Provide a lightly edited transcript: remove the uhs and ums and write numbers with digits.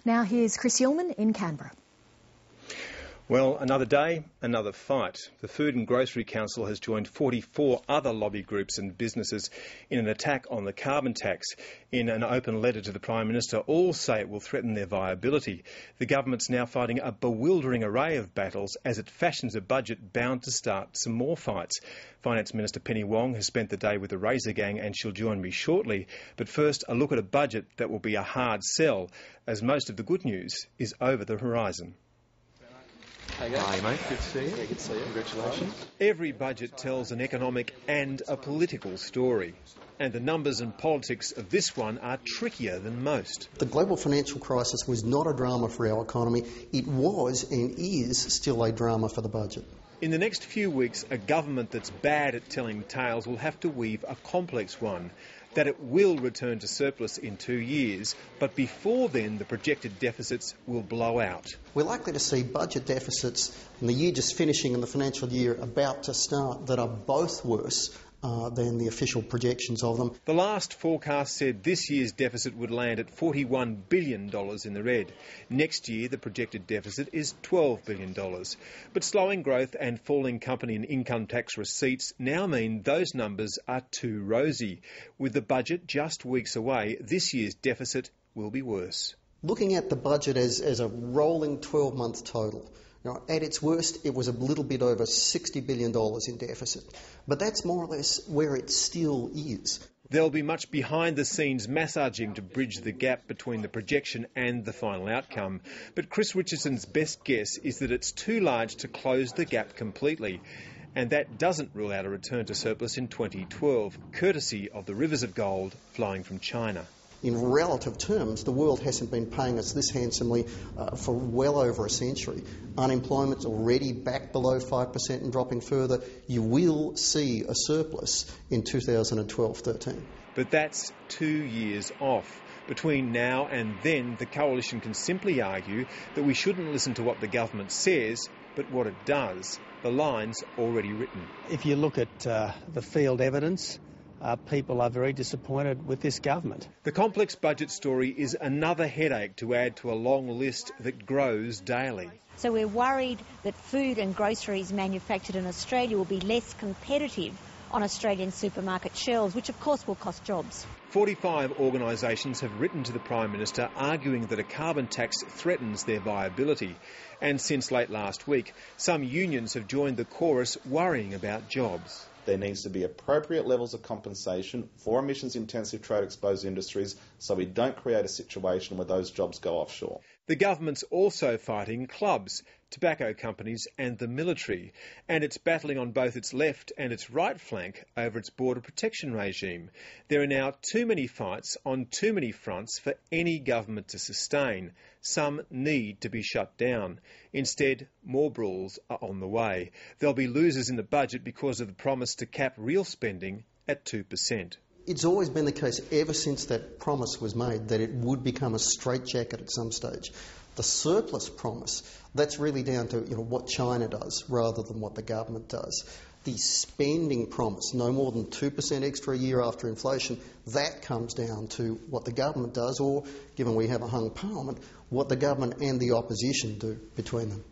Now here's Chris Yillman in Canberra. Well, another day, another fight. The Food and Grocery Council has joined 44 other lobby groups and businesses in an attack on the carbon tax. In an open letter to the Prime Minister, all say it will threaten their viability. The government's now fighting a bewildering array of battles as it fashions a budget bound to start some more fights. Finance Minister Penny Wong has spent the day with the Razor Gang and she'll join me shortly. But first, a look at a budget that will be a hard sell, as most of the good news is over the horizon. Hi mate, good to see you. Yeah, good to see you. Congratulations. Every budget tells an economic and a political story. And the numbers and politics of this one are trickier than most. The global financial crisis was not a drama for our economy. It was and is still a drama for the budget. In the next few weeks, a government that's bad at telling tales will have to weave a complex one. That it will return to surplus in 2 years, but before then the projected deficits will blow out. We're likely to see budget deficits in the year just finishing and the financial year about to start that are both worse than the official projections of them. The last forecast said this year's deficit would land at $41 billion in the red. Next year, the projected deficit is $12 billion. But slowing growth and falling company and income tax receipts now mean those numbers are too rosy. With the budget just weeks away, this year's deficit will be worse. Looking at the budget as a rolling 12-month total, at its worst, it was a little bit over $60 billion in deficit. But that's more or less where it still is. There'll be much behind-the-scenes massaging to bridge the gap between the projection and the final outcome. But Chris Richardson's best guess is that it's too large to close the gap completely. And that doesn't rule out a return to surplus in 2012, courtesy of the rivers of gold flowing from China. In relative terms, the world hasn't been paying us this handsomely for well over a century. Unemployment's already back below 5% and dropping further. You will see a surplus in 2012-13. But that's 2 years off. Between now and then, the coalition can simply argue that we shouldn't listen to what the government says, but what it does. The line's already written. If you look at the field evidence, people are very disappointed with this government. The complex budget story is another headache to add to a long list that grows daily. So we're worried that food and groceries manufactured in Australia will be less competitive on Australian supermarket shelves, which of course will cost jobs. 45 organisations have written to the Prime Minister arguing that a carbon tax threatens their viability. And since late last week, some unions have joined the chorus worrying about jobs. There needs to be appropriate levels of compensation for emissions-intensive trade-exposed industries so we don't create a situation where those jobs go offshore. The government's also fighting clubs, tobacco companies and the military, and it's battling on both its left and its right flank over its border protection regime. There are now too many fights on too many fronts for any government to sustain. Some need to be shut down. Instead, more brawls are on the way. There'll be losers in the budget because of the promise to cap real spending at 2%. It's always been the case ever since that promise was made that it would become a straitjacket at some stage. The surplus promise, that's really down to what China does rather than what the government does. The spending promise, no more than 2% extra a year after inflation, that comes down to what the government does, or, given we have a hung parliament, what the government and the opposition do between them.